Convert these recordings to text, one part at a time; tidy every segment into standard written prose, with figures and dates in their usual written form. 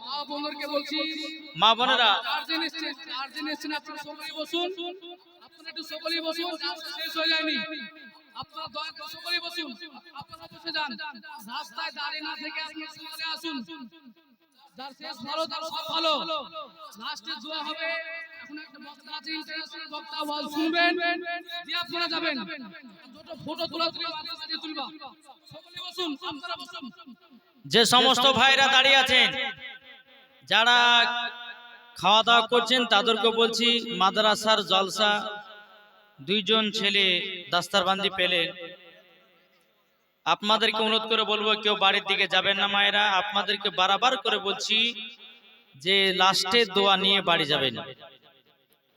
মা বোনদেরকে বলছি, মা বোনেরা গার্জেন এসছেন, আপনারা সকলেই বসুন। আপনারা একটু সকলেই বসুন, শেষ হয়ে যায়নি। আপনারা দয়া করে সকলেই বসুন, আপনারা বসে যান। রাস্তায় দাঁড়িয়ে না থেকে আপনারা চলে আসুন। যার শেষ ভালো তার সব ভালো। লাস্টে দোয়া হবে। এখন একটা বক্তা আছে, ইন্টারন্যাশনাল বক্তা, ওয়াজ শুনবেন, দিয়ে আপনারা যাবেন। দুটো ফটো তুলবা, সকলেই বসুন, আপনারা বসুন। যে সমস্ত ভাইরা দাঁড়িয়ে আছেন, যারা খাওয়া দাওয়া করছেন, তাদেরকে বলছি মাদ্রাসার জলসা, দুইজন ছেলে দাস্তারবান্দি পেলেন, আপনাদেরকে অনুরোধ করে বলবো কেউ বাড়ির দিকে যাবেন না। মায়েরা আপনাদেরকে বারবার করে বলছি যে লাস্টে দোয়া নিয়ে বাড়ি যাবেন।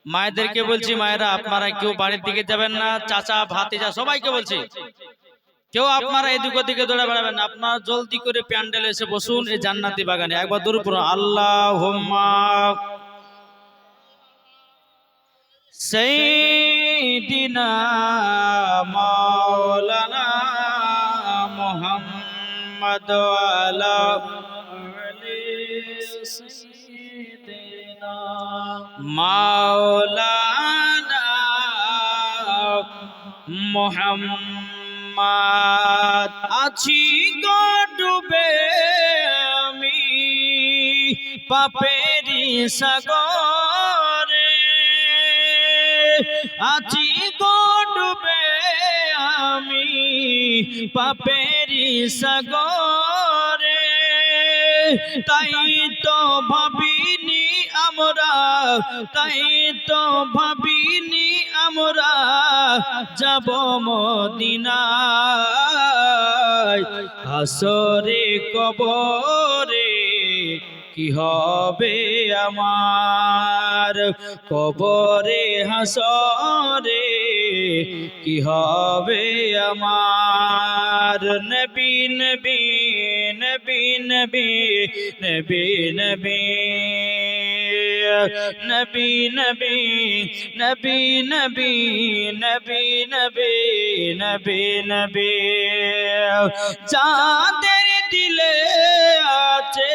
মায়েদেরকে বলছি মায়েরা আপনারা কেউ বাড়ির দিকে যাবেন না। চাচা ভাতিজা সবাইকে বলছি কেউ আপনারা এদিক ওদিকে দৌড়ে বেড়াবেন না। আপনারা জলদি করে প্যান্ডেলে এসে বসুন এই জান্নাতি বাগানে। একবার দূর পড়ুন আল্লাহুম্মা সাইয়্যিদিনা মাওলানা মুহাম্মদ ওয়ালা আলি সাইয়্যিদিনা মাওলানা মুহাম্মদ। আছি গো ডুবে আমি পাপেরি সাগরে, আছি গো ডুবে আমি পাপেরি সাগরে। তাই তো ভাবিনি আমরা, তাই তো ভাবিনি আমরা যাব মদিনায়। হাসরে কবরে কি হবে আমার, কবরে হাসরে কি হবে আমার। নবী নবী নবী নবী নবী নবী নবী নবী নবী নবী নবী নবী নবী নবী। যাদের দিলে আছে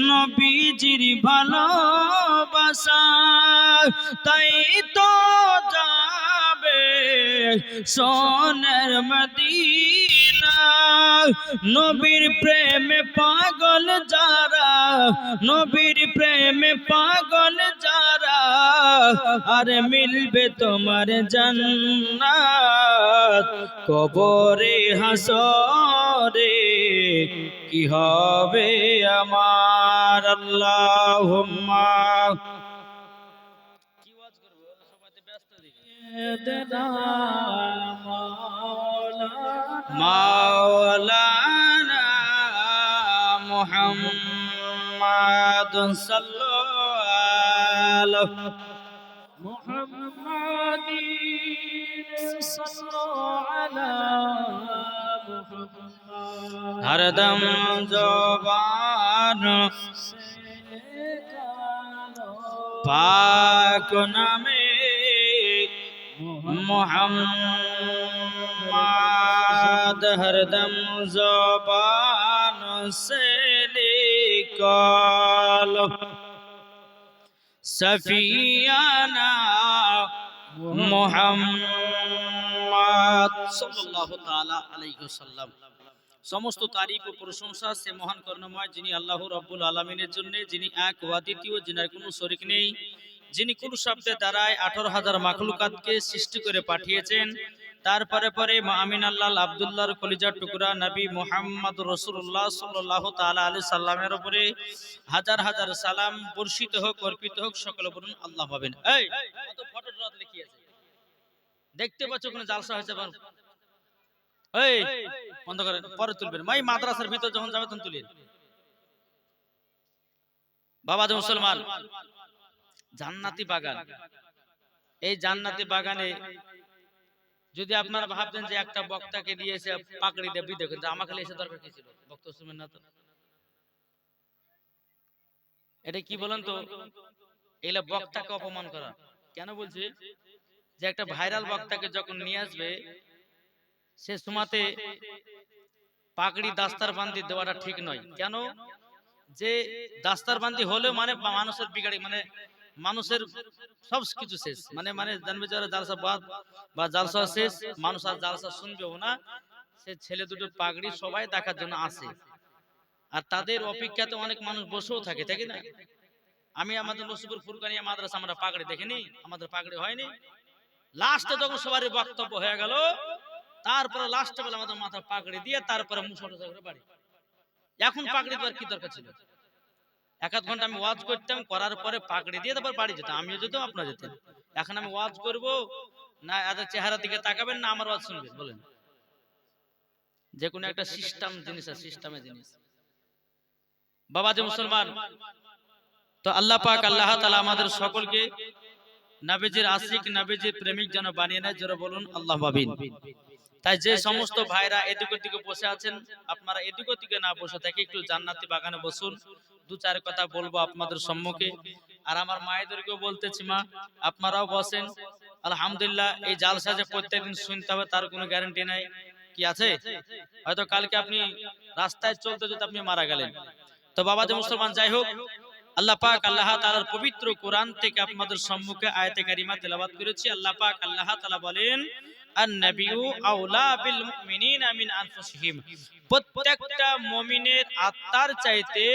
নবীজির ভালোবাসা, তাই তো যাবে সোনার মদিনা। নবীর প্রেমে পাগল যারা, নবীর প্রেমে পাগল যারা, আর মিলবে তোমার জান্নাত। কবরে হাসরে কি হবে আমার। আল্লাহুম্মা কি ওয়াজ করব, সবাইতে ব্যস্ত দিকে মাওলানা মুহাম্মদ সাল্লাল্লাহু মুহাম্মাদিন সাল্লাল্লাহু আলা হরদম জবান পাক নামে মুহাম্মদ, হরদম জবান সে লিখল সফিয়ানা মুহাম্মদ সাল্লাল্লাহু তাআলা আলাইহি ওয়াসাল্লাম। সমস্ত তারিফ ও প্রশংসা সে মহান করুণাময় যিনি আল্লাহ রাব্বুল আলামিনের জন্য, যিনি এক ও অদ্বিতীয়, যিনার কোনো শরীক নেই, যিনি কোন শব্দের দ্বারায় 18,000 মাখলুকাতকে সৃষ্টি করে পাঠিয়েছেন। তারপরে পরে আমিন আল্লাহ আব্দুল্লাহর কলিজার টুকরা নবী মুহাম্মদ রাসূলুল্লাহ সাল্লাল্লাহু তাআলা আলাইহি সাল্লামের উপরে হাজার হাজার সালাম বর্ষিত হোক, অর্পিত হোক। সকলে বলুন আল্লাহ পাবেন। এই কত ফটো রাত লিখি আছে দেখতে পাচ্ছ, কোন জালসা হয়েছে এই বন্ধ করেন, পরে তুলবেন। মাই মাদ্রাসার ভিতর যখন যাবে তখন তুলেন। বাবা যে মুসলমান, জান্নাতি বাগান, এই জান্নাতি বাগানে যদি আপনারা ভাবতেন যে একটা বক্তাকে দিয়ে এসে পাকড়ি দিয়ে বিদে করতে, আমাকে এসে দরকার কি ছিল? বক্তা শুনবেন না তো? এটা কি বলেন তো? এগুলা বক্তাকে অপমান করা। কেন বলছি? যে একটা ভাইরাল বক্তাকে যখন নিয়ে আসবে, সে সময়তে পাগড়ি দাস্তার বান্দি দেওয়াটা ঠিক নয়। কেন? যে দাস্তারবান্দি হলে মানে মানুষের বিগাড়ি মানে মানুষের সব কিছু শেষ মানে মানে জানবে যারা জালসা বাদ বা জালসা শেষ মানুষ আর জালসা শুনবেও না। সে ছেলে দুটো পাগড়ি সবাই দেখার জন্য আসে আর তাদের অপেক্ষাতে অনেক মানুষ বসেও থাকে, তাই না? আমি আমাদের নসিপুর ফুরকানিয়া মাদ্রাসা আমরা পাগড়ি দেখিনি, আমাদের পাগড়ি হয়নি। লাস্টে যখন সবারই বক্তব্য হয়ে গেল তারপরে লাস্টে বেলা আমাদের মাথা পাগড়ি দিয়ে তারপরে মুসলমান করে বাড়ি। এখন পাগড়ি দেওয়ার কি দরকার ছিল? এক আধ ঘন্টা আমি ওয়াজ করতাম, করার পরে পাগড়ি দিয়ে তারপর বাড়ি যেতাম, আমিও যেতাম আপনারা যেতেন। এখন আমি ওয়াজ করব না এদের চেহারা দিকে তাকাবেন না আমার ওয়াজ শুনবেন? বলেন। যে কোনো একটা সিস্টেম জিনিস আছে, সিস্টেমের জিনিস। বাবা যে মুসলমান, তো আল্লাহ পাক আল্লাহ তাআলা আমাদের সকলকে নবীজির আশিক নবীজির প্রেমিক যেন বানিয়ে নেয়, জোরে বলুন আল্লাহ আমিন। তাই যে সমস্ত ভাইরা এদিক ওদিকে বসে আছেন আপনারা এদিক ওদিকে না বসে থেকে একটু জান্নাতি বাগানে বসুন। দু চার কথা বলবো আপনাদের সম্মুখে। আর আমার মায়েদেরকেও বলতেছি, মা আপনারাও বসেন। আলহামদুলিল্লাহ এই জালসা যে প্রত্যেকদিন শুনতে হবে তার কোনো গ্যারান্টি নাই, কি আছে? হয়তো কালকে আপনি রাস্তায় চলতে চলতে আপনি মারা গেলেন। তো বাবা যে মুসলমান, যাই হোক, আল্লাহ পাক আল্লাহ তাআলার পবিত্র কোরআন থেকে আপনাদের সম্মুখে আয়াতে কারিমা তেলাওয়াত করেছি। আল্লাহ পাক আল্লাহ তাআলা বলেন, আন-নাবিয়্যু আওলা বিল মুমিনিনা মিন আনফুসিহিম। প্রত্যেকটা মুমিনের আত্মার চাইতে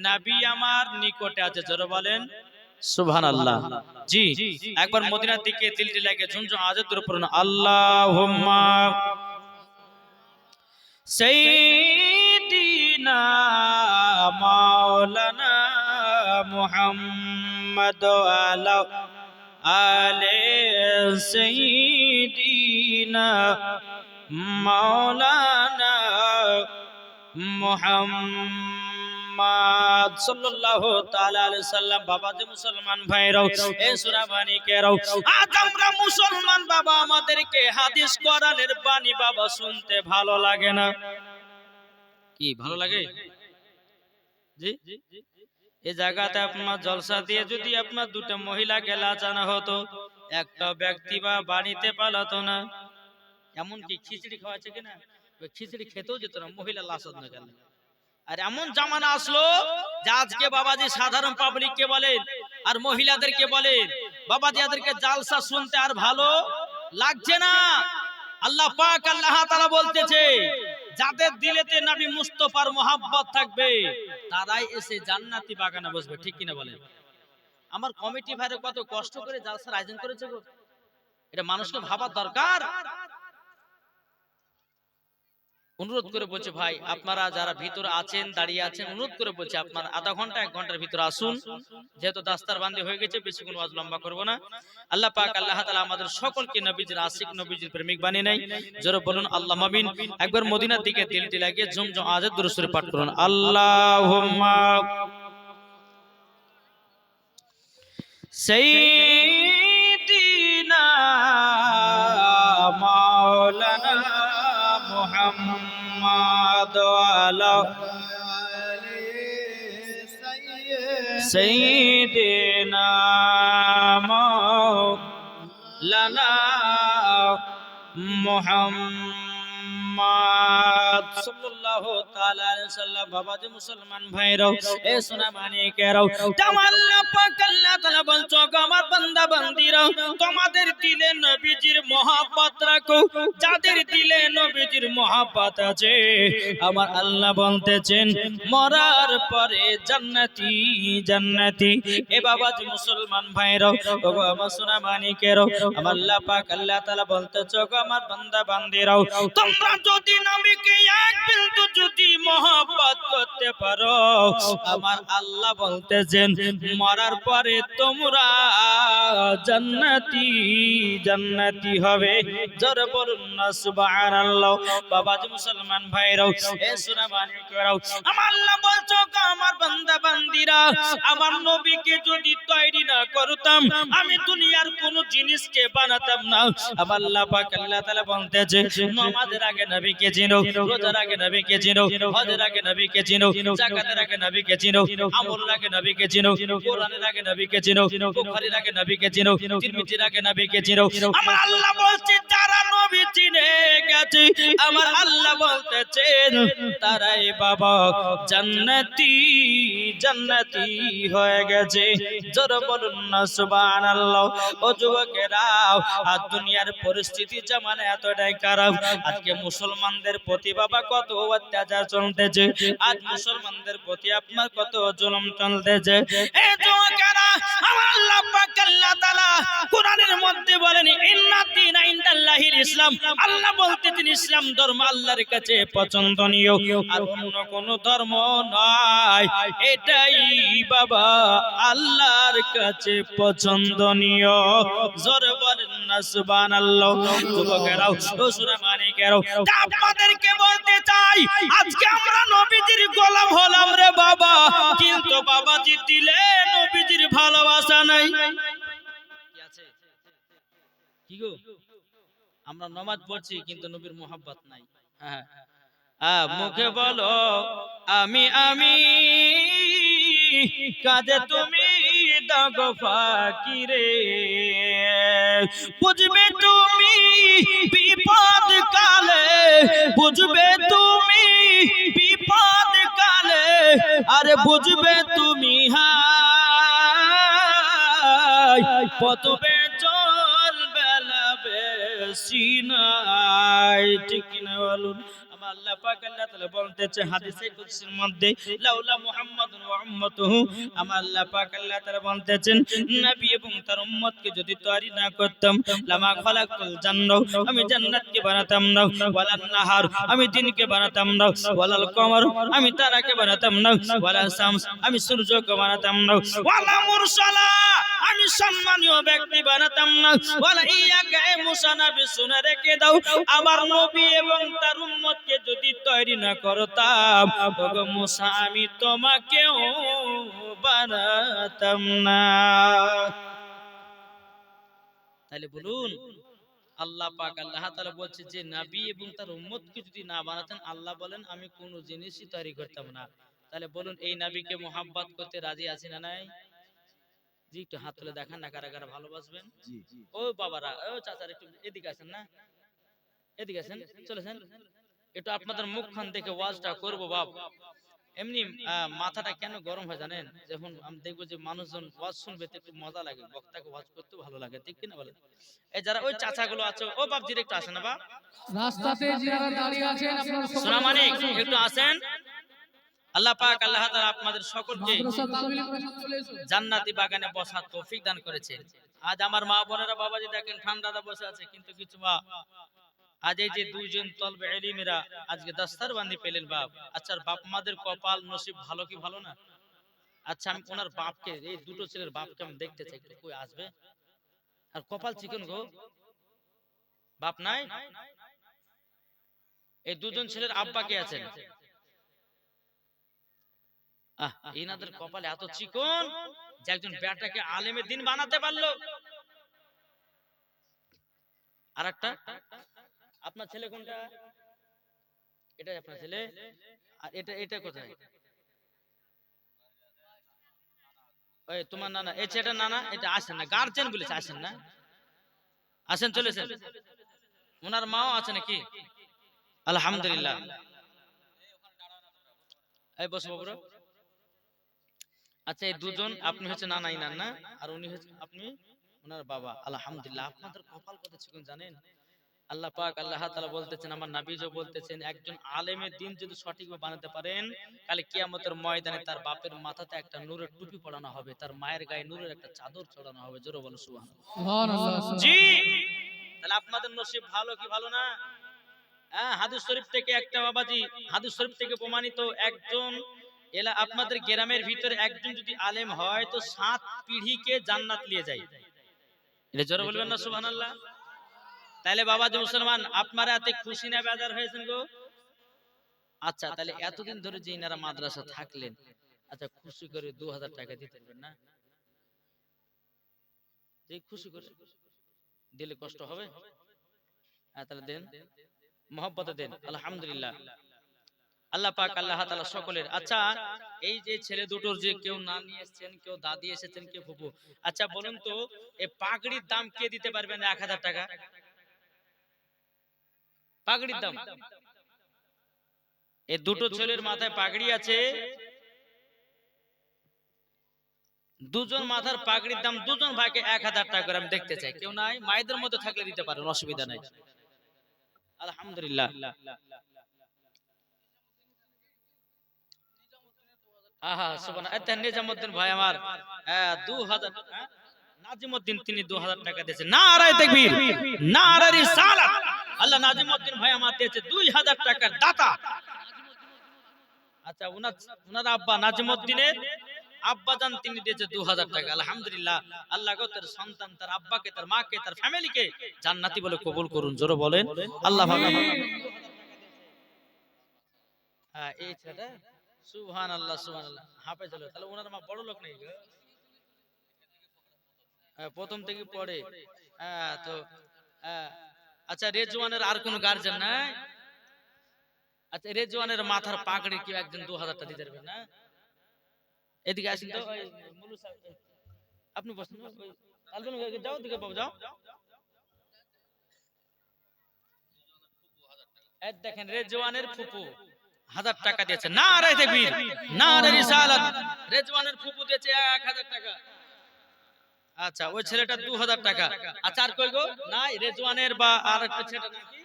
নবী আমার নিকটে আছে, জোরে বলেন সুবহানাল্লাহ। জি, একবার মদিনার দিকে দিলটি লাগে ঝুনঝুন আওয়াজে দূরে পড়ুন, আল্লাহুম্মা সাইয়্যিদিনা মাওলানা মুহাম্মদ আলা আলে সাইয়্যিদিনা মাওলানা মুহাম্মদ সাল্লাল্লাহু তাআলা আলাইহি সাল্লাম। বাবা যে মুসলমান ভাইরাও, এই সূরা বাণী কেরাও, আজ আমরা মুসলমান বাবা, আমাদেরকে হাদিস কোরআনের বাণী বাবা শুনতে ভালো লাগে না? কি ভালো লাগে? জি, এই জায়গাতে আপনার জলসা দিয়ে যদি আপনার দুটো মহিলাকে লাচানো হতো, একটা ব্যক্তি বা বাড়িতে পালাতো না। এমনকি খিচড়ি খাওয়াচ্ছে কিনা, ওই খিচড়ি খেতেও যেত না, মহিলা লাচাত না গেল। আর এমন জামানা আসলো যে আজকে বাবাজি সাধারণ পাবলিককে বলেন আর মহিলাদেরকে বলেন, বাবাজি এদেরকে জালসা শুনতে আর ভালো লাগছে না। আল্লাহ পাক আল্লাহ তাআলা বলতেছে, যাদের দিলেতে নবী মুস্তাফার মোহাব্বত থাকবে তারাই এসে জান্নাতি বাগানে বসবে, ঠিক কিনা বলেন? আমার কমিটি ভাইরা কত কষ্ট করে জালসার আয়োজন করেছে গো, এটা মানুষকে ভাবার দরকার। অনুরোধ করে বলছে ভাই, আপনারা যারা ভিতরে আছেন দাঁড়িয়ে আছেন, অনুরোধ করে বলছে আপনারা আধা ঘন্টা 1 ঘন্টার ভিতরে আসুন, যেহেতু দাস্তার বান্দি হয়ে গেছে, বেশিক্ষণ ওয়াজ লম্বা করব না। আল্লাহ পাক আল্লাহ তাআলা আমাদের সকলকে নবীজির আশিক নবীজির প্রেমিক বানিয়ে নেয়, জোরে বলুন আল্লাহ আমিন। একবার মদিনার দিকে দিলটি লাগিয়ে ঝুমঝুম আওয়াজে দুরূদ শরীফ পাঠ করুন, আল্লাহুম্মা সাইয়্যিদিনা মাওলানা মুহাম্মদ আলা সাইয়্যিদিনা মাওলানা মুহাম্মদ সাল্লাল্লাহু তাআলা আলাইহি সাল্লাম। বাবা যে মুসলমান ভাইরাও, এ সোনা মানিকেরাও, আল্লাহ পাক আল্লাহ তাআলা বলছো, আমার বান্দা বান্দীরা তোমাদের দিলে নবীজির মহব্বত রাখো। যাদের দিলে নবীজির মহব্বত আছে, আমার আল্লাহ বলতেছেন মরার পরে জান্নাতি জান্নাতি। এ বাবা যে মুসলমান ভাইরাও, ও আমার সোনা মানিকেরাও, আমার আল্লাহ পাক আল্লাহ তাআলা বলতেছো, আমার বান্দা বান্দীরাও তোমরা যদি নবীকে এক বিন্দু যদি মহব্বত করতে পারো, আমার আল্লাহ বলতেছেন মরার পরে তোমরা জান্নাতি জান্নাতি হবে, জোরে বলুন না সুবহানাল্লাহ। বাবা যে মুসলমান ভাইরাও, এ সূরা বাণী করাও, আমার আল্লাহ বলছো আমার বান্দা বান্দিরা বাবাজিরা, আমার নবীকে যদি তৈরি না করতাম আমি দুনিয়ার কোন জিনিসকে বানাতাম না। আমার আল্লাহ পাক আল্লাহ তাআলা বলতেছে, নামাজের আগে নবীকে চিনো, রোজার আগে নবীকে চিনো, হজের আগে নবীকে চিনো, যাকাতের আগে নবীকে চিনো, আমলের আগে নবীকে চিনো, কোরআনের আগে নবীকে চিনো, বুখারীর আগে নবীকে চিনো, তিরমিজির আগে নবীকে চিনো। আমার আল্লাহ বলছে যারা নবী চিনে গেছে, আমার আল্লাহ বলতেছেন তারাই বাবা জান্নাতি জান্নাতি হয়ে গেছে। জোরে বলুন না সুবহানাল্লাহ। ও যুবকেরা, আজ দুনিয়ার পরিস্থিতি জামানে এতটাই খারাপ, আজকে মুসলমানদের প্রতি বাবা কত অত্যাচার চলতেছে, আজ মুসলমানদের প্রতি আপনার কত জুলুম চলতেছে। এই যুবকেরা, আমার আল্লাহ পাক আল্লাহ তাআলা কোরআনের মধ্যে বলেন ইন্নাদ্দীনা ইনদাল্লাহিল ইসলাম। আল্লাহ বলতেছেন ইসলাম ধর্ম আল্লাহর কাছে পছন্দনীয়, আর অন্য কোন ধর্ম নয়, এটাই বাবা আল্লাহর কাছে পছন্দনীয়। জোরে বলেন না সুবহানাল্লাহ। যুবকেরা, ও সুরামানিকেরা, আপনাদেরকে বলতে চাই আজকে আমরা নবীজির গোলাম হলাম রে বাবা, কিন্তু বাবাজি দিলে নবীজির ভালোবাসা নাই। কি আছে? কি গো, আমরা নামাজ পড়ছি কিন্তু নবীর মোহাব্বত নাই। হ্যাঁ, মুখে বলো আমি আমি, কাজে তুমি দাগো ফাঁকি রে, বুঝবে তুমি বিপদ কালে, বুঝবে তুমি বিপদ কালে, আরে বুঝবে তুমি হায় পতবে চল বেলা বেশি নাই। ঠিক কিনা বলুন? আমার আল্লাহ পাক আল্লাহ তাআলা বলতেছে হাদিসে কুদসির মধ্যে, লাউলা মুহাম্মাদুন ওয়া উম্মাতুহু, আমার আল্লাহ পাক আল্লাহ তাআলা বলতেছেন নবী এবং তার উম্মতকে যদি তৈরি না করতাম, লামা খালাকুল জান্নাহ, আমি জান্নাতকে বানাতাম না, ওয়ালান নাহার, আমি দিনকে বানাতাম না, ওয়ালাল কমর, আমি তারাকে বানাতাম না, ওয়ালা শামস, আমি সূর্যকে বানাতাম না, ওয়ালা মুরসালা, আমি সম্মানীয় ব্যক্তি বানাতাম না, ওয়ালা ইয়াকা মুসা নবী শুনে রেখে দাও, আমার নবী এবং তার উম্মতকে যদি তৈরি না করতাম, ওগো মুসা আমি তোমাকেও বানাতাম না। তাহলে বলুন, আল্লাহ পাক আল্লাহ তাআলা বলছে যে নবী এবং তার উম্মতকে যদি না বানাতেন, আল্লাহ বলেন আমি কোন জিনিসই তৈরি করতাম না। তাহলে বলুন এই নবীকে মোহাব্বত করতে রাজি আছি না নাই? জি, একটু হাত তুলে দেখান না কারা কারা ভালোবাসবেন। ও বাবারা, ও চাচারা একটু এদিকে আসেন না, এদিকে আসেন, চলেছেন একটু আপনাদের মুখখান দেখে ওয়াজটা করবো বাপ। এমনি মাথাটা কেন গরম হয় জানেন, যখন আমি দেখবো যে মানুষজন ওয়াজ শুনবে তো একটু মজা লাগে, বক্তাকে ওয়াজ করতে ভালো লাগে, ঠিক কিনা বলেন? এই যারা ওই চাচাগুলো আছে, ও বাপ ডিরেক্ট আসেন না বাপ, রাস্তাতে যারা দাঁড়িয়ে আছেন আপনারা সোনা মানিক একটু আসেন। আল্লাহ পাক আল্লাহ তাআলা আপনাদের সকলকে মাদ্রাসা তালবিল করে চলে এসো। জান্নাতি বাগানে বসার তৌফিক দান করেছেন। আজ আমার মা বোনেরা বাবাজি দেখেন ঠান্ডাতে বসে আছে, কিন্তু কিছু মা আজ এই যে দুইজন তলবে ইলমিরা আজকে দস্তার বান্ধি পেলেন বাপ। আচ্ছা, বাপ মাদের কপাল নসিব ভালো কি ভালো না? আচ্ছা, আমি ওনার বাপকে, এই দুটো ছেলের বাপকে আমি দেখতে চাই, একটু কই আসবে? আর কপাল চিকন গো, বাপ নাই। এই দুজন ছেলের আব্বা কে আছেন? এনাদের কপালে এত চিকন যে একজন বেটাকে আলেমের দিন বানাতে পারলো। আর একটা, আপনার ছেলে কোনটা? এটাই আপনার ছেলে। আর এটা এটা কোথায়? ওই তোমার নানা, এই ছেলেটা নানা, এটা আসেন না, গার্জেন বলেছে আসেন না, আসেন চলেছেন। ওনার মাও আছে নাকি? আলহামদুলিল্লাহ, এই বসো বাবুরা। আচ্ছা, এই দুজন আপনি হচ্ছে নানা ইনার না, আর উনি হচ্ছে আপনি ওনার বাবা। আলহামদুলিল্লাহ, আপনাদের কপাল কত চিকন জানেন। আল্লাহ পাক আল্লাহ তাআলা বলতেছেন, আমার নবীও বলতেছেন, একজন আলেমের দিন যদি সঠিকভাবে বানাতে পারেন, কাল কিয়ামতের ময়দানে তার বাপের মাথাতে একটা নূরের টুপি পরানো হবে, তার মায়ের গায়ে নূরের একটা চাদর চড়ানো হবে। জোরে বলো সুবহানাল্লাহ। সুবহানাল্লাহ। জি, তাহলে আপনাদের নসিব ভালো কি ভালো না? হ্যাঁ, হাদিস শরীফ থেকে একটা বাবাজি, হাদিস শরীফ থেকে প্রমাণিত, একজন আপনাদের গ্রামের ভিতরে একজন যদি আলেম হয় তো 7 পিঢ়িকে জান্নাত নিয়ে যায়। এটা জোরে বলবেন না সুবহানাল্লাহ। তাহলে বাবাজি মুসলমান, আপনারা এত খুশি না বেজার হয়েছেন গো? আচ্ছা, তাহলে এতদিন ধরে যে ইনারা মাদ্রাসা থাকলেন, আচ্ছা খুশি করে 2000 টাকা দিতে পারবেন না? যে খুশি করে দিলে কষ্ট হবে? হ্যাঁ তাহলে দেন, মহব্বতে দেন। আলহামদুলিল্লাহ। আল্লাহ পাক আল্লাহ তাআলা সকলের। আচ্ছা এই যে ছেলে দুটোর যে কেউ নানি এসেছেন, কেউ দাদি এসেছেন, কেউ ফুফু, আচ্ছা বলুন তো এই পাগড়ির দাম কে দিতে পারবেন 1000 টাকা? পাগড়ির দাম, এই দুটো ছেলের মাথায় পাগড়ি আছে, দুজন মাথার পাগড়ির দাম দুজন ভাইকে 1000 টাকা করে আমি দেখতে চাই। কেউ নাই? মায়েদের মধ্যে থাকলে দিতে পারেন, অসুবিধা নাই। আলহামদুলিল্লাহ। আহা সুবহানাল্লাহ। এটা নিজামউদ্দিন ভাই আমার 2000, নাজিমউদ্দিন তিনি 2000 টাকা দিয়েছে। নারায়ে তাকবীর, নারায়ে রিসালাত। আল্লাহ নাজিমউদ্দিন ভাই আমার দিয়েছে 2000 টাকার দাতা। আচ্ছা উনার আব্বা নাজিমউদ্দিনের আব্বাজান তিনি দিয়েছে 2000 টাকা। আলহামদুলিল্লাহ। আল্লাহ গো তার সন্তান, তার আব্বাকে, তার মাকে, তার ফ্যামিলিকে জান্নাতি বলে কবুল করুন। জোরে বলেন আল্লাহ ভালো। হ্যাঁ এই ছেলেটা সুবহানাল্লাহ সুবহানাল্লাহ হাফেজ হলো। তাহলে ওনার মা বড় লোক নেই গো? প্রথম থেকে পড়ে। হ্যাঁ তো আচ্ছা রেজওয়ানের আর কোন গার্জিয়ান নাই? আচ্ছা রেজওয়ানের মাথার পাগড়ি কি একজন 2000 টাকা দিতে পারবেন না? এদিকে আসেন তো, ওই মুলু সাহেব, আপনি বসেন, ওই আলবেন যাও, দিকে বাবু যাও। এই দেখেন রেজওয়ানের ফুফু 1000 টাকা দিয়েছে। নারায়ে তাকবীর, নারায়ে রিসালাত। রেজওয়ানের ফুফু দিয়েছে 1000 টাকা। আচ্ছা ওই ছেলেটা 2000 টাকা। আচ্ছা আর কই গো? নাই রেজওয়ানের বা আর একটা ছেলেটা নাকি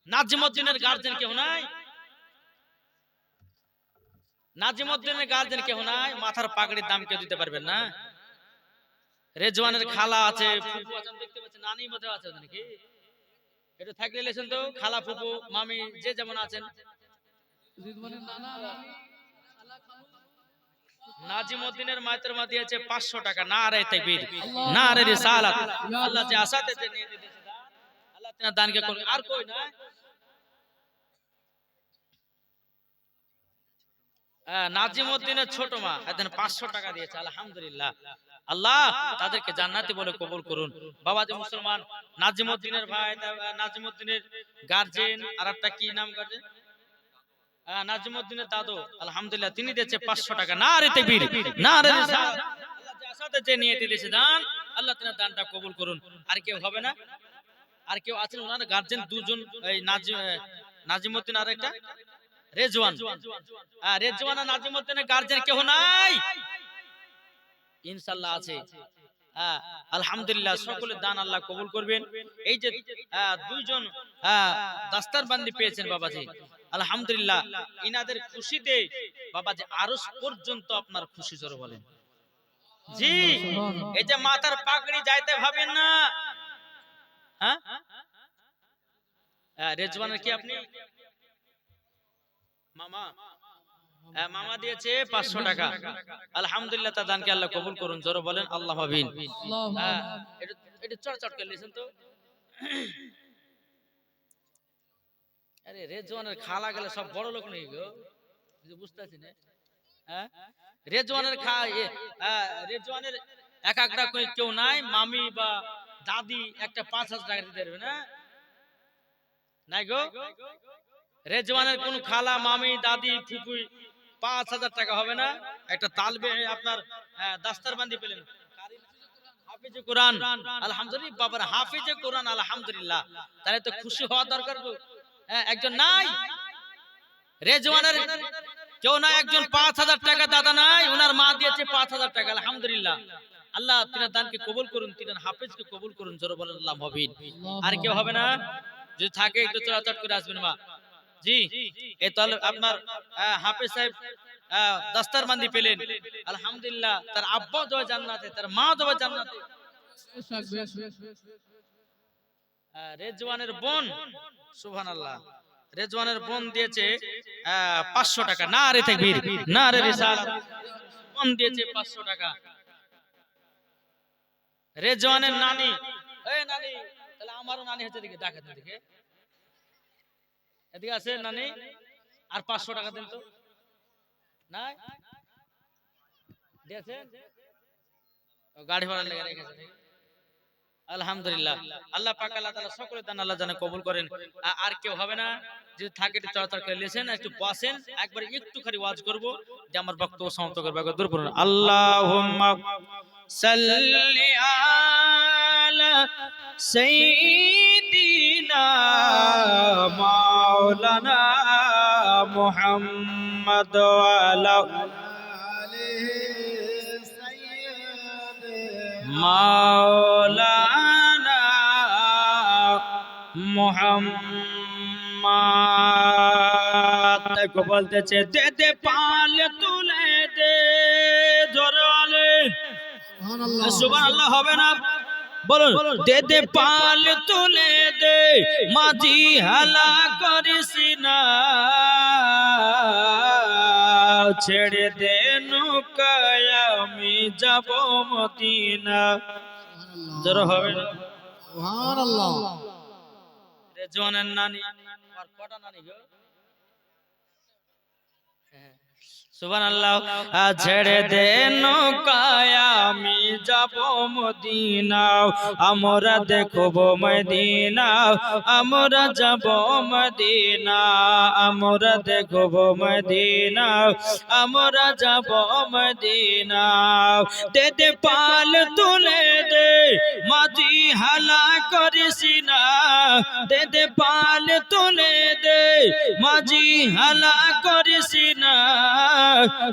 নাজিমউদ্দিনের গার্জিয়ান কেউ নাই? নাজিমউদ্দিনের গার্জিয়ান কেউ নাই? মাথার পাগড়ির দাম কেউ দিতে পারবেন না? রেজওয়ানের খালা আছে, ফুফু আছে, দেখতে পাচ্ছেন, নানি মধ্যে আছে নাকি? একটু থাকলে লেছেন তো, খালা ফুফু মামি যে যেমন আছেন। রিজওয়ানের নানা নানি খালা খালু নাজিমউদ্দিনের মায়ের মা দিয়েছে 500 টাকা। নারায়ে তাকবীর, নারায়ে রিসালাত। আল্লাহ যে আসাতে যে নিয়ে দিয়েছে দান, আল্লাহ তিনা দানকে করবে। আর কই না? নাজিমউদ্দিনের ছোট মা এদিন 500 টাকা দিয়েছে। আলহামদুলিল্লাহ। আল্লাহ তাদেরকে জান্নাতি বলে কবুল করুন। বাবা যে মুসলমান, নাজিমউদ্দিনের ভাই, নাজিমউদ্দিনের গার্জিয়ান, আর একটা কি নাম গার্জিয়ান? নাজিমউদ্দিনের দাদু, আলহামদুলিল্লাহ তিনি দিয়েছে 500 টাকা। নারায়ে তাকবীর, নারায়ে রিসালাত। আল্লাহ যে আসাতে যে নিয়ে দিয়েছে দান, আল্লাহ তিনা দানটা কবুল করুন। আর কেউ হবে না? আর কেউ আছেন ওনার গার্জিয়ান দুজন? এই নাজিমউদ্দিন আর একটা রেজওয়ান। রেজওয়ান আর নাজিমউদ্দিনের গার্জিয়ান কেউ নাই? ইনশাআল্লাহ আছে। আলহামদুলিল্লাহ সকলের দান আল্লাহ কবুল করবেন। এই যে দুইজন দাস্তারবান্দি পেয়েছেন বাবাজি, আলহামদুলিল্লাহ ইনাদের খুশিতে বাবাজি আরশ পর্যন্ত আপনার খুশি জোরে বলেন জি। এই যে মাথার পাগড়ি যাইতে ভাবেন না। হ্যাঁ রেজওয়ানের কি আপনি মামা? মামা দিয়েছে 500 টাকা। আলহামদুলিল্লাহ তার দানকে আল্লাহ কবুল করুন। জোরে বলেন আল্লাহ আমিন। এটা চটচট করে লিখেন তো। আরে রেজওয়ানের খালা গেলে সব বড় লোক নেই গো, বুঝতে পারছি না। রেজওয়ানের রেজওয়ানের একা কেউ নাই? মামি বা দাদি একটা 5000 টাকা দিতে পারবে না? নাই গো? রেজওয়ানের কোন খালা মামি দাদি ফুফু 5000 টাকা হবে না? একটা তালবে আপনার দাস্তারবান্দি পেলেন, হাফিজে কোরআন, আলহামদুলিল্লাহ বাবার হাফিজে কোরআন, আলহামদুলিল্লাহ। তাহলে তো খুশি হওয়া দরকার। একজন নাই রেজওয়ানের, কেউ নাই, একজন 5000 টাকা দাদা নাই, ওনার মা দিয়েছে 5000 টাকা। আলহামদুলিল্লাহ। আল্লাহ তিনার দানকে কবুল করুন, তিনার হাফেজকে কবুল করুন। জোরে বলেন আল্লাহ আমিন। আর কেউ হবে না? যদি থাকে একটু চলাচল করে আসবেন মা জি। এই তাহলে আপনার হাফেজ সাহেব দাস্তারবান্দি পেলেন, আলহামদুলিল্লাহ। তার আব্বা যাবে জান্নাতে, তার মা যাবে জান্নাতে। রেজওয়ানের বোন, সুবহানাল্লাহ, রেজওয়ানের বোন দিয়েছে 500 টাকা। নারে তাকবীর, নারে রিসালাত। বোন দিয়েছে 500 টাকা। রেজওয়ানের নানি, এই নানি, তাহলে আমারও নানি হচ্ছে, দিকে ডাকেন, দিকে এদিকে আছে নানি, আর 500 টাকা দেন তো। না দিয়েছেন? ও গাড়ি ভাড়া লেগে রেখেছে। আলহামদুলিল্লাহ, আল্লাহ পাক আল্লাহ তাআলা সকলের দান আল্লাহ জানে কবুল করেন। আর কেউ হবে না যদি থাকে একটু চড়াচড় করে লিয়েছেন, একটু বসেন, একবার একটু খালি ওয়াজ করব যে আমার বক্তব্য সমাপ্ত করবো। একবার দূর করুন। আল্লাহুম্মা সাল্লি আলা সাইয়্যিদিনা মাওলানা মুহাম্মদ ওয়া আলা মাওলানা মুহাম্মদ। দেখো বলতেছে দে দে পাল তুলে দে, জোরে বলেন সুবহানাল্লাহ। হবে না? বলুন দে দে পাল তুলে দে, মাঝি হালা করিস না, ছেড়ে দে নৌকায় আমি যাব মদিনা। জোরে হবে না? সুবহানাল্লাহ। রেজওয়ানের নানি আর কটা নানি গো? সুবহানাল্লাহ। ছেড়ে দে নৌকায় আমি যাব মদিনা, আমরা দেখব মদিনা, আমরা যাব মদিনা, আমরা দেখব মদিনা, আমরা যাব মদিনা। দে দে পাল তুলে দে, মাঝি হালা করিস না, দে দে পাল তুলে দে, মাঝি হালা করিস না,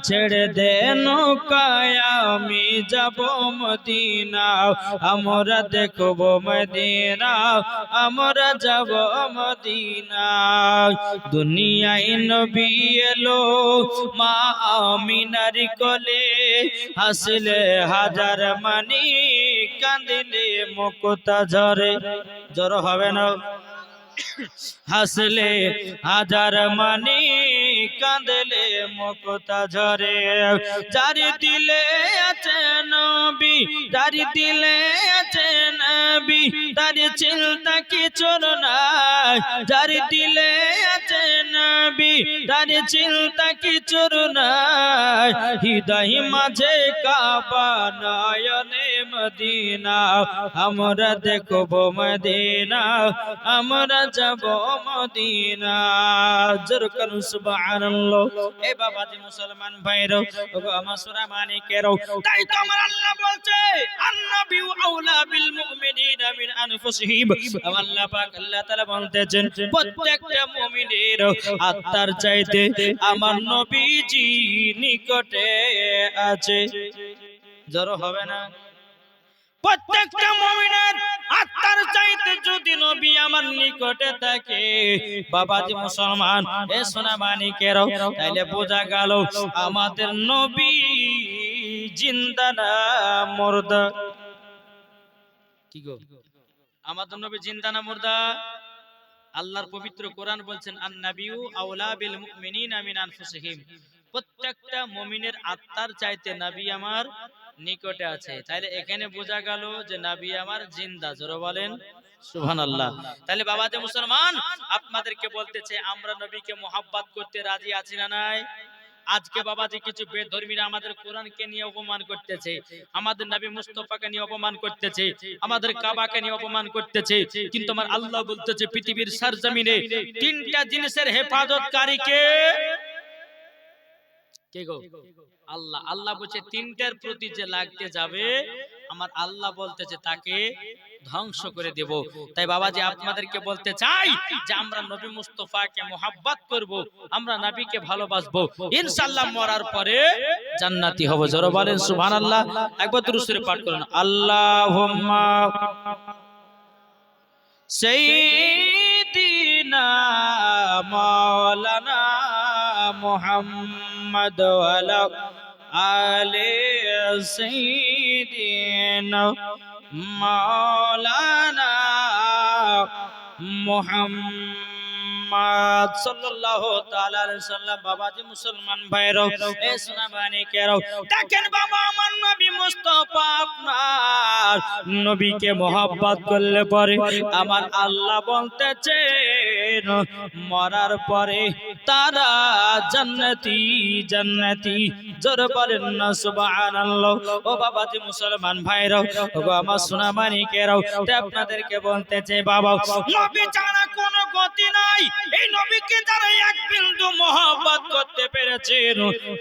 ছেড়ে দে নৌকায় আমি যাব মদিনা, আমরা দেখব মদিনা, আমরা যাব মদিনা। দুনিয়ায় নবী এলো মা আমিনার কোলে, হাসলে হাজার মানি, কাঁদিলে মুক্তা ঝরে। জ্বর হবে না? হাসলে হাজার মানি, কাঁদলে মুক্তা ঝরে। যার দিলে আছে নবী, যার দিলে আছে নবী, তার চিন্তা কিছু নাই, যার দিলে আছে নবী, তার চিন্তা কিছু নাই। হৃদয় মাঝে কাবা, নয়নে মদিনা, আমরা দেখব মদিনা, আমরা যাব মদিনা। জোর করুন সুবহানাল্লাহ। এ বাবাজি মুসলমান ভাইরা, ওগো আমার সোনা মানিকেরও, তাই তো আমার আল্লাহ বলছে আন-নাবিয়্যু আওলা বিল মুমিনিনা মিন আনফুসিহিম। আমার আল্লাহ পাক আল্লাহ তাআলা বলতেছেন প্রত্যেকটা মুমিনের আত্মার চাইতে আমার নবীজি নিকটে আছে। জোর হবে না? প্রত্যেকটা মুমিনের আত্মার চাইতে যদি নবী আমার নিকটে থাকে, বাবাজি মুসলমান, এ সোনা মানিকেরও, তাইলে বোঝা গেল আমাদের নবী জিন্দা না মুর্দা। কি গো, আমাদের নবী জিন্দা না মুর্দা? আল্লাহর পবিত্র কোরআন বলছেন আন-নাবিয়্যু আওলা বিল মুমিনিনা মিন আনফুসিহিম, প্রত্যেকটা মুমিনের আত্মার চাইতে নবী আমার নিকটে আছে। তাহলে এখানে বোঝা গেল যে নবী আমার জিন্দা। জোরে বলেন সুবহানাল্লাহ। তাহলে বাবাজি মুসলমান, আপনাদেরকে বলতেছে আমরা নবীকে মোহাব্বত করতে রাজি আছি না নাই? আজকে বাবাজি কিছু বেধর্মীরা আমাদের কোরআনকে নিয়ে অপমান করতেছে, আমাদের নবী মুস্তাফাকে নিয়ে অপমান করতেছে, আমাদের কাবাকে নিয়ে অপমান করতেছে, কিন্তু আমার আল্লাহ বলতেছে পৃথিবীর সরজমিনে তিনটা জিনিসের হেফাজতকারী কে? কে গো? আল্লাহ। আল্লাহ বলছে তিনটার প্রতি যে লাগতে যাবে আমার আল্লাহ বলতেছে তাকে ধ্বংস করে দেব। তাই বাবাজি আপনাদেরকে বলতে চাই যে আমরা নবী মুস্তাফাকে মোহাব্বত করব, আমরা নবীকে ভালোবাসবো, ইনশাআল্লাহ মরার পরে জান্নাতি হব। জোরে বলেন সুবহানাল্লাহ। একবার দুরূদ শরীফ পাঠ করুন। আল্লাহুম্মা সাইয়্যিদিনা মাওলানা মুহাম্মদ ওয়া আলা আলি সাইয়্যিদিনা মাওলানা মুহাম্মদ মুহাম্মদ সাল্লাল্লাহু তাআলা আলাইহি সাল্লাম। বাবাজি মুসলমান ভাইরাও, এ সোনামানি কেরাও, দেখেন বাবা আমার নবী মুস্তাফা আপনার নবীকে মহব্বত করলে পরে আমার আল্লাহ বলতেছেন মরার পরে তারা জান্নাতি জান্নাতি। জোর বলেন না সুবহানাল্লাহ। ও বাবাজি মুসলমান ভাইরাও, ও আমার সোনামানি কেরাও, আপনাদেরকে বলতে চাই বাবা, নবী ছাড়া কোনো গতি নাই। এই নবীকে যারা এক বিন্দু মহব্বত করতে পেরেছেন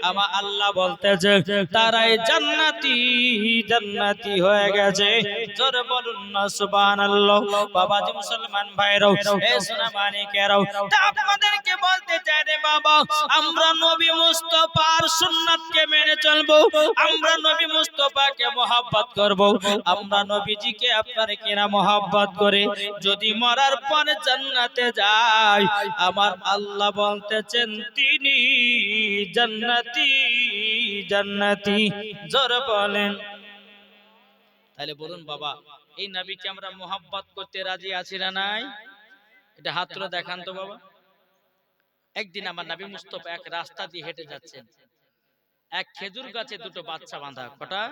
আমার আল্লাহ বলতেছে তারাই জান্নাতি জান্নাতি হয়ে গেছে। জোরে বলুন না সুবহানাল্লাহ। বাবাজি মুসলমান ভাইরাও, এ সোনামানি কেরাও, আপনাদেরকে বলতে চাই রে বাবা, আমরা নবী মুস্তাফার সুন্নাতকে মেনে চলবো, আমরা নবী মুস্তাফাকে মহব্বত করব, আমরা নবীজিকে আপনার কিনা মহব্বত করে যদি মরার পরে জান্নাতে যায় আমার আল্লাহ বলতেছেন তিনি জান্নাতি জান্নাতি। জোরে বলেন। তাহলে বলুন বাবা, এই নবীকে আমরা মহব্বত করতে রাজি আছি না নাই? এটা হাত তুলে দেখান তো বাবা। একদিন আমার নবী মুস্তাফা এক রাস্তা দিয়ে হেঁটে যাচ্ছেন, এক খেজুর গাছে দুটো বাচ্চা বাঁধা। কটা?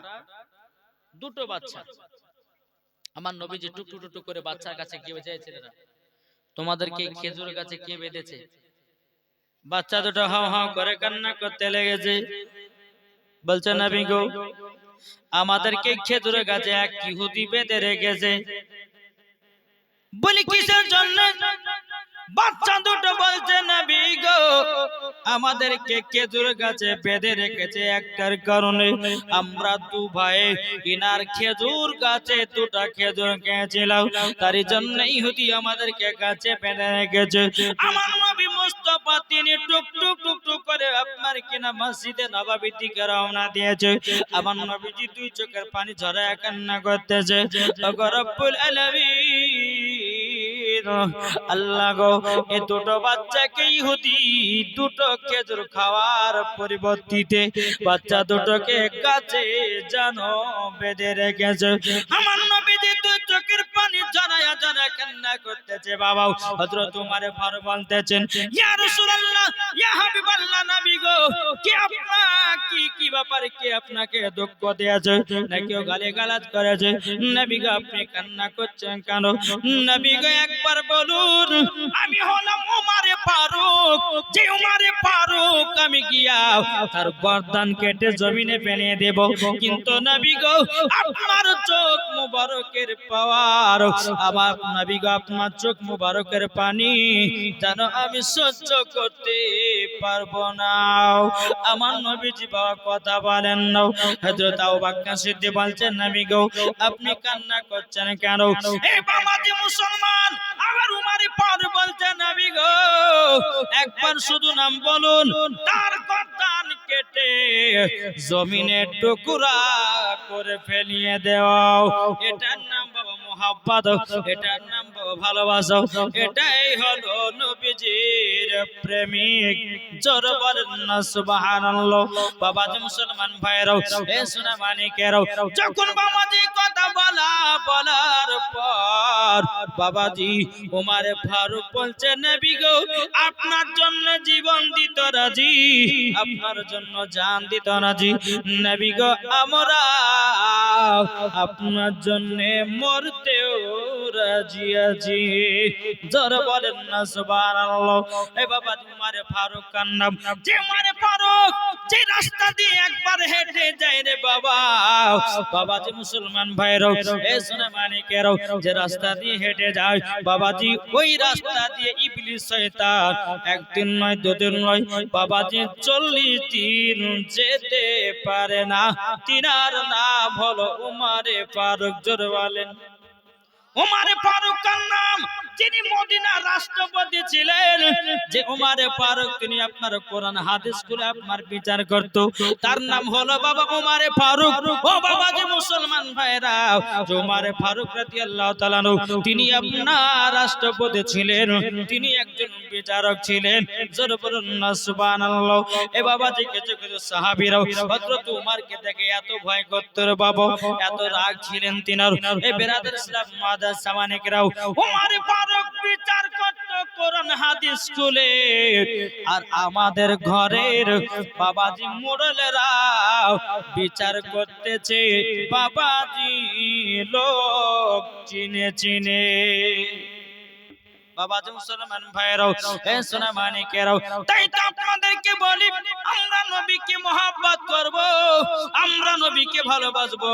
দুটো বাচ্চা। আমার নবীজি টুকটু টুকটু করে বাচ্চার কাছে গিয়ে চেয়েছিলেন, তোমাদেরকে খেজুর গাছে কে বেঁধেছে? বাচ্চা দুটো হাও হাও করে কান্না করতে লেগেছে। বলছে নবী গো, আমাদেরকে খেজুর গাছে এক ইহুদি বেঁধে রেখেছে। বলি কিসের জন্য? বাচ্চা দুটো বলছে নবী গো, আমাদেরকে খেজুর গাছে বেঁধে রেখেছে একটার কারণে, আমরা দু ভাই ইনার খেজুর গাছে দুটা খেজুর খেয়েছিলাম, তার জন্য ইহুদি আমাদেরকে গাছে বেঁধে রেখেছে। আমার নবী মুস্তাফা তিনি টুক টুক টুক টুক করে আপনার কিনা মসজিদে নববীর দিকে রওনা দিয়েছে। আমার নবীজি দুই চোখের পানি ঝরায় কান্না করতেছে, ওগো রব্বুল আলামিন, আল্লাহ গো, এই দুটো বাচ্চাকে ইহুদি দুটো খেজুর খাওয়ার পরিবর্তিতে বাচ্চা দুটোকে গাছে জানো বেঁধে রেখেছে। আমার নবীজি দুই চোখের পানি ঝরায়া ঝরায়া কান্না করতেছে। বাবা হযরত ওমর ফারুক বলতেছেন, ইয়া রাসূলুল্লাহ, ইয়া হাবিবাল্লাহ, নবী গো, কি আপনাকে কি ব্যাপারে, কি আপনাকে দুঃখ দিয়েছে নাকি গালিগালাজ করেছে? নবী গো, আপনি কান্না করছেন কেন? নবী গো, একবার বলুন, আমি হলাম ওমর ফারুক, যে ওমর ফারুক আমি গিয়া তার গর্দান কেটে জমিনে ফেলে দেব, কিন্তু নবী গো আপনার চোখ মুবারকের পাওয়ার, আমার নবী গো আপনার চোখ মুবারকের পানি যেন আমি সহ্য করতে পারবো না। আমার নবীজি বাবা কথা বলেন না। হযরত আবু বকর সিদ্দিক বলছেন, নবী গো আপনি কান্না করছেন কেন? এই বাবাজি মুসলমান, আমার ওমর ফারুক বলছেন, নবী গো একবার শুধু নাম বলুন, তার গর্দান কেটে জমিনে টুকরা করে ফেলিয়ে দাও। এটার নাম বাবা মুহাব্বত, এটার নাম বাবা ভালোবাসা, এটাই হলো নবীজির প্রেমিক। জোরে বলেন না সুবহানাল্লাহ। বাবাজি মুসলমান ভাইরাও, এ সোনা মানিকেরাও, যখন বাবাজি কথা বলার পর বাবাজি ওমর ফারুক বলছে, নবী গো আপনার জন্য জীবন দিত রাজি, আপনার জন্য জান দিত রাজি। নবী গো আমরা আপনার জন্য মরতেও রাজি আছি। জোরে বলেন না সুবহানাল্লাহ। এই বাবাজি ওমর ফারুক কার নাম, যে ওমর ফারুক যে রাস্তা দিয়ে একবার হেঁটে যায় রে বাবা, বাবাজি মুসলমান ভাইরাও, এ সোনা মানিকেরাও, যে রাস্তা দিয়ে হেঁটে যায় বাবাজি, ওই রাস্তা দিয়ে ইবলিস শয়তান একদিন নয় দুদিন নয় বাবাজি 40 দিন যেতে পারে না। তিনার নাম হলো ওমর ফারুক। জোরে বলেন। ওমর ফারুক কার নাম, যিনি মদিনার রাষ্ট্রপতি ছিলেন, যে ওমর ফারুক তিনি আপনার কোরআন হাদিস গুলো আপনার বিচার করত, তার নাম হলো বাবা ওমর ফারুক। ও বাবা যে মুসলমান ভাইরা, ওমর ফারুক রাদিয়াল্লাহু তাআলা আনহু তিনি আপনার রাষ্ট্রপতি ছিলেন, তিনি একজন বিচারক ছিলেন, জোরে বলুন না সুবহানাল্লাহ। এ বাবাজি কিছু কিছু সাহাবীরাও হযরত উমরকে দেখে এত ভয় করত রে বাবা, এত রাগ ছিলেন তিনার। এ বেরাদার ইসলাম মাদার সামানিকরাও উমর ফারুক বিচার করত কোরআন হাদিস খুলে, আর আমাদের ঘরের বাবাজি মোড়লেরা বিচার করতেছে বাবাজি লোক চিনে চিনে। বাবাজি মুসলমান ভাইরাও, এ সোনা মানিকেরাও, তাই তো আপনাদেরকে বলি আমরা নবীকে মহব্বত করব, আমরা নবীকে ভালোবাসবো।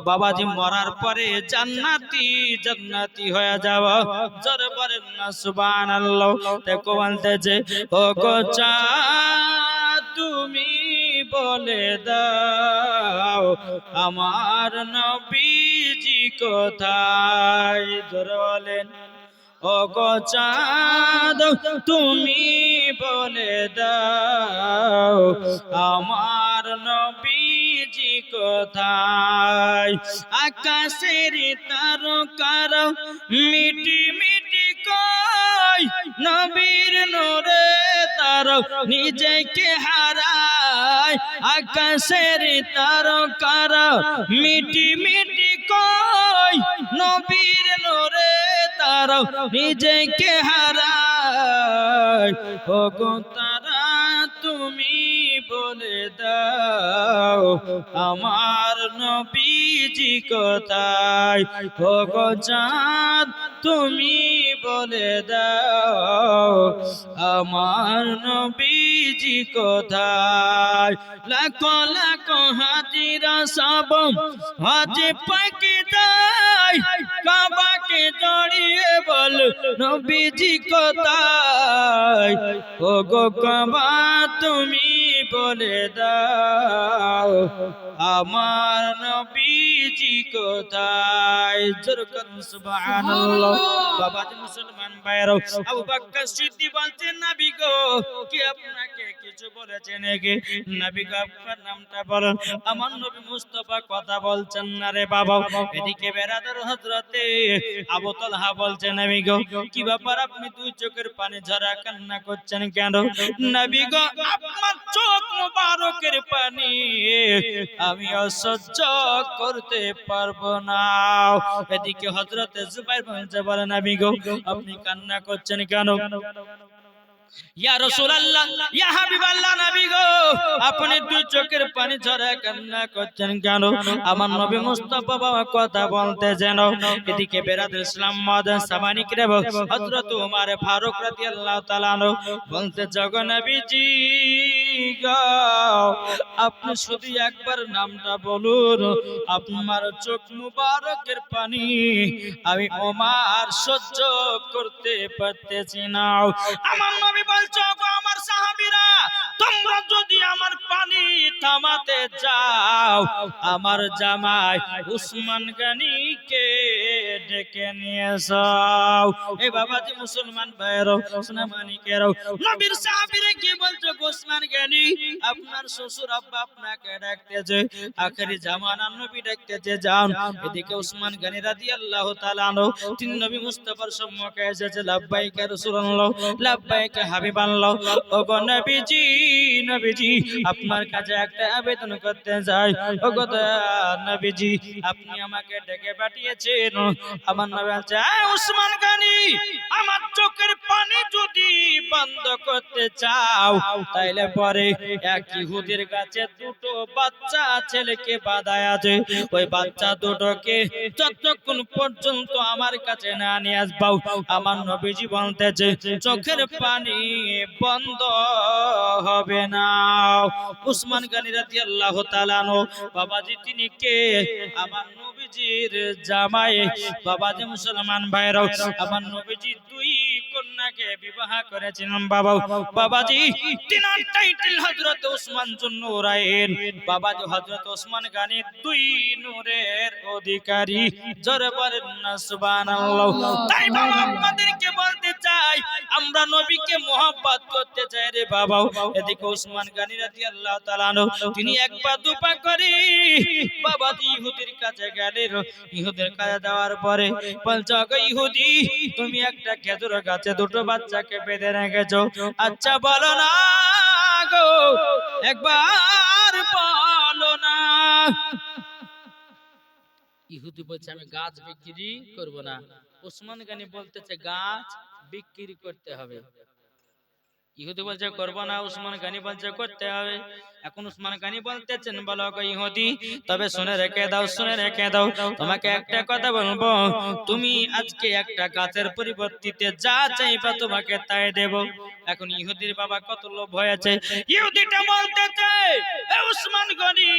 বাবাজি মরার পরে জান্নাতি জান্নাতি হয়ে যাব, জোরে বলেন না সুবহানাল্লাহ। দেখো বলতেছে ও গো চাঁদ তুমি বলে দাও আমার নবীজি কোথায়, জোরে বলেন ও গো চাঁদ তুমি বলে দাও আমার নবীজি কোথায়। আকাশের তারকার মিটি মিটি কই নবীর নূরে তার নিজেকে হারায়। আকাশের তারকার মিটি মিটি কই নবীর নূরে তার নিজেকে হারায়। ও গো তারা তুমি বলে দাও আমার নবীজি কোথায়। ও গো চাঁদ তুমি বলে দাও আমার নবীজি কোথায়। লাখো লাখো হাজিরা সব হাজে পাকে যায়, কাবাকে জড়িয়ে বল নবীজি কোথায়। ও গো কাবা তুমি বলে দাও আমার নবীজি কোথায়। জোরে করুন সুবহানাল্লাহ। বাবাজি মুসলমান ভাইরাও, আবু বকর সিদ্দিক বলছেন নবী গো কি আপনাকে কিছু বলেছে নাকি? নবী গো আপনার নামটা বলেন। আমার নবী মুস্তাফা কথা বলছেন না রে বাবা। এদিকে বেরাদার হযরতে আবু তালহা বলছেন নবী গো কি ব্যাপার আপনি দুই চোখের পানি ঝরা কান্না করছেন কেন? নবী গো আপনার চোখ মুবারকের পানি আমি অসহ্য করতে পারবো না। এদিকে হযরতে জুবাইর বলেন নবী গো আপনি কান্না করছেন কেন? ইয়া রাসূলুল্লাহ ইয়া হাবিবাল্লাহ নবী গো আপনি দুই চোখের পানি ঝরা কান্না করছেন কেন? আমার নবী মুস্তাফা বাবা কথা বলতে যেন। এদিকে বেরাদার ইসলাম মাদার সামানিকরা হযরত ওমর ফারুক রাদিয়াল্লাহু তাআলা আনহু বলতে জগো নবীজি গো আপনি শুধু একবার নামটা বলুন, আপনার চোখ মুবারকের পানি আমি ওমর সহ্য করতে পারতেছি না। আমার নবী বলছো গো আমার সাহাবীরা তোমরা যদি আমার পানি থামাতে যাও আমার জামাই উসমান গনিকে ডেকে নিয়ে যাও। এ বাবাজি মুসলমান ভাইরা সোনা মানিকেরাও, নবীর সাহাবীরা কি বলছো উসমান গনি আপনার শ্বশুর আব্বা আপনাকে ডাকতেছে, আখেরি জামানার নবী ডাকতেছে যান। এদিকে উসমান গনি রাদিয়াল্লাহু তাআলা আনহু তিন নবী মুস্তাফার সম্মুখে এসেছে লাব্বাইক ইয়া রাসূলুল্লাহ লাব্বাইক হাবিবাল্লাহ। ও গো নবীজি নবীজি আপনার কাছে একটা আবেদন করতে যাই। ও গো নবীজি আপনি আমাকে ডেকে পাঠিয়েছেন। আমার নবী বলছে উসমান গনি আমার চোখের পানি যদি বন্ধ করতে চাও তাইলে পরে এক ইহুদির কাছে দুটো বাচ্চা ছেলেকে বাঁধায় আছে, ওই বাচ্চা দুটোকে যতক্ষণ পর্যন্ত আমার কাছে না নিয়ে আসবাও আমার নবীজি বলতেছে চোখের পানি বন্ধ হবে না। উসমান গনি রাদিয়াল্লাহু তাআলা আনহু বাবাজি তিনি কে? আমার নবীজির জামাই। বাবাজি মুসলমান ভাইরাও আমার নবীজি দুই কন্যাকে বিবাহ করেছিলেন বাবা। বাবাজি তিনার টাইটেল হযরত উসমান জুন্নুরাইন। বাবাজি হযরত উসমান গনি দুই নূরের অধিকারী। জোরে বলেন না সুবহানাল্লাহ। তাই বাবা আপনাদেরকে বলতে চাই আমরা নবীকে মহব্বত করতে চাই রে বাবা। এদিকে উসমান গনি রাদিয়াল্লাহু তাআলা আনহু তিনি এক পা দুপা করে বাবাজি ইহুদির কাছে গেলেন। ইহুদির কাছে যাওয়ার পরে বলছে, ওগো ইহুদি, তুমি একটা খেজুর গাছে দুটো বাচ্চাকে বেঁধে রেখেছো, আচ্ছা বলো না গো, একবার বলো না। ইহুদি বলছে, আমি গাছ বিক্রি করব না। ওসমান গনি বলতেছে, গাছ বিক্রি করতে হবে। ইহুদি বলছে করবো না, উসমান গনি বলছে করতে হবে। এখন উসমান গনি বলতেছেন, বলো গো ইহুদি, তবে শুনে রেখে দাও, শুনে রেখে দাও, তোমাকে একটা কথা বলবো, তুমি আজকে একটা গাছের পরিবর্তিতে যা চাইবা তোমাকে তাই দেব। এখন ইহুদির বাবা কত লোভ হয়েছে, ইহুদিটা বলতেছে, এ উসমান গনি,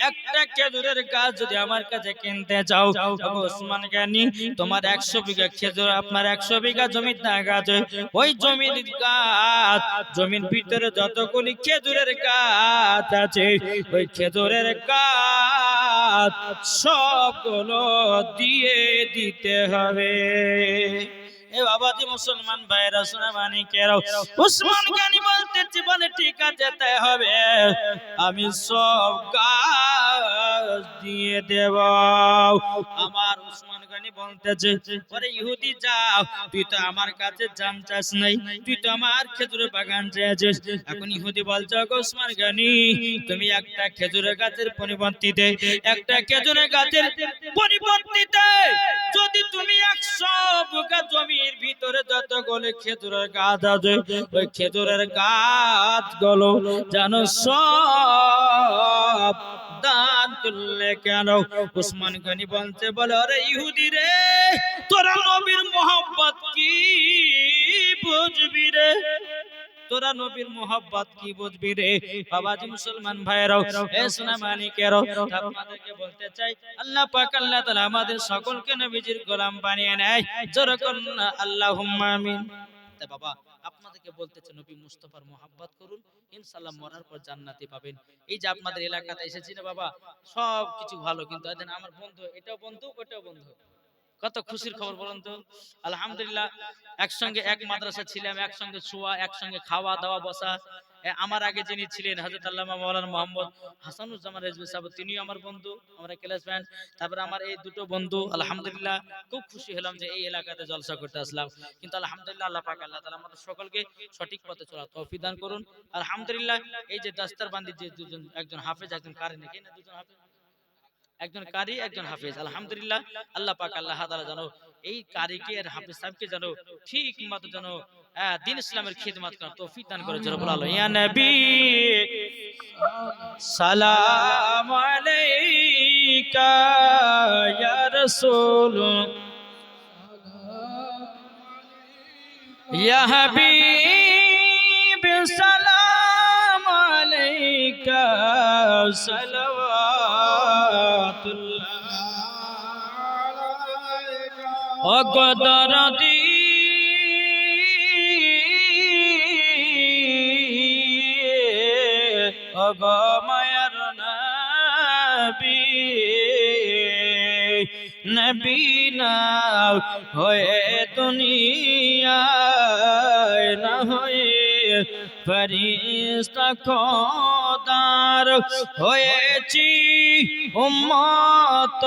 একটা খেজুরের গাছ যদি আমার কাছে কিনতে চাও, ওগো উসমান গনি, তোমার 100 বিঘা খেজুর, আপনার 100 বিঘা জমির জায়গা আছে, ওই জমির গাছ, জমির ভিতরে যতগুলি খেজুরের গাছ আছে, ওই খেজুরের গাছ সবগুলো দিয়ে দিতে হবে। এ বাবাজি মুসলমান ভাইরা, শোনা মানিকেরাও, উসমান গনি বলতেছে, বলে ঠিক আছে তাই হবে, আমি সব গাছ দিয়ে দেব। আমার উসমান গনি বলতেছে, ওরে ইহুদি যাও, তুই তো আমার কাছে জান চাস নাই, তুই তো আমার খেজুরের বাগান চেয়েছিস। এখন ইহুদি বলছে, ওগো উসমান গনি, তুমি একটা খেজুরের গাছের পরিবর্তিতে, একটা খেজুরের গাছের পরিবর্তিতে যদি তুমি 100 বিঘা জমির ভিতরে যতগুলো খেজুরের গাছ আছে, ওই খেজুরের গাছগুলো যেন সব দান করলে কেন? উসমান গনি বলছে, বলে আরে ইহুদি রে, তোরা নবীর মোহাব্বত কি বুঝবি রে, তোরা নবীর মোহাব্বত কি বুঝবি রে? বাবাজি মুসলমান ভাইরাও, এ সোনা মানিকেরাও, আপনাদেরকে বলতে চাই, আল্লাহ পাক আল্লাহ তাআলা আমাদের সকলকে নবীজির গোলাম বানিয়ে নেয়। জোরে করুন না আল্লাহুম্মা আমিন। তা বাবা, আপনাদেরকে বলতেছে, নবী মুস্তাফার মোহাব্বত করুন, ইনশাআল্লাহ মরার পর জান্নাতি পাবেন। এই যে আপনাদের এলাকাতে এসেছি না বাবা, সব কিছু ভালো, কিন্তু আমার বন্ধু, এটাও বন্ধু, ওটাও বন্ধু। কত খুশির খবর বলুন তো। আলহামদুলিল্লাহ, একসঙ্গে এক মাদ্রাসা ছিলাম, একসঙ্গে শোয়া, একসঙ্গে খাওয়া দাওয়া বসা। আমার আগে যিনি ছিলেন হযরত আল্লামা মাওলানা মোহাম্মদ হাসানুজ্জামান রেজভী সাহেব, তিনিও আমার বন্ধু, আমরা ক্লাসমেট। তারপরে আমার এই দুটো বন্ধু, আলহামদুলিল্লাহ খুব খুশি হলাম যে এই এলাকাতে জলসা করতে আসলাম। কিন্তু আলহামদুলিল্লাহ আল্লাহ পাক আল্লাহ তাআলা আমাদের সকলকে সঠিক পথে চলার তৌফিক দান করুন। আলহামদুলিল্লাহ, এই যে দাস্তারবান্দি যে দুজন, একজন হাফেজ একজন কারি, নাকি না, দুজন হাফেজ, একজন কারি একজন হাফেজ, আলহামদুলিল্লাহ আল্লাহ পাক আল্লাহ তাআলা জানো এই কারিকে আর হাফেজ সাহেবকে জানো ঠিক মতো জানো দ্বীন ইসলামের খিদমত করার তৌফিক দান করে। জোরে বলো ইয়া নবী সালাম আলাইকা, ইয়া রাসূল ইয়া হাবিব সালাম আলাইকা, সালাওয়াতুল্লাহ ও গদরদি, ও গো মায়ার নবী, নবী না হয়ে দুনিয়ায় না হয়ে ফেরেশতা খোদার হয়েছি উম্মত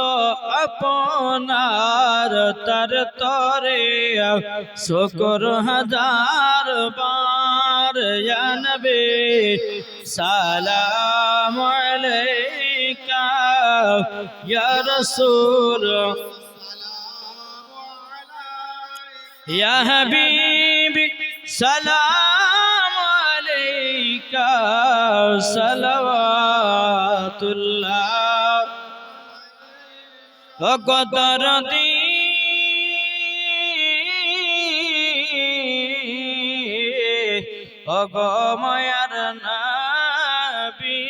আপনার, তার তরে শুকর হাজার বার। ইয়া নবী সালাম আলাইকা, ইয়া রাসূল ইয়া হাবিবি সালাম আলাইকা, সালাওয়াতুল্লাহ ও গদরদি, ও গো মায়ার নবী,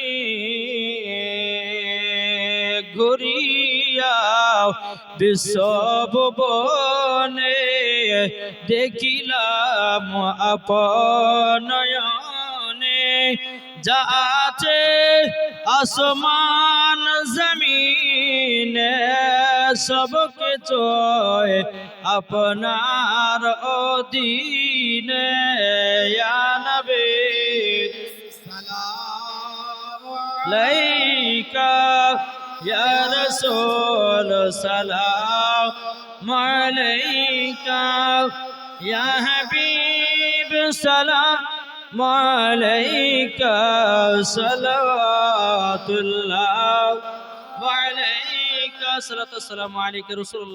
ঘুরিয়া বিশ্ব ভুবনে দেখিলাম আপনয়নে, যা আছে আসমান জমিনে সব কিছু আপনার অধীনে। ইয়া নবী সালাম আলাইকা, ইয়া রাসূল সালাম আলাইকা ইয়া হাবিব সালাম আলাইকা সালাতুল্লাহ ওয়া আলাইকা সালাতু ওয়াস সালামু আলাইকা রাসূলুল্লাহ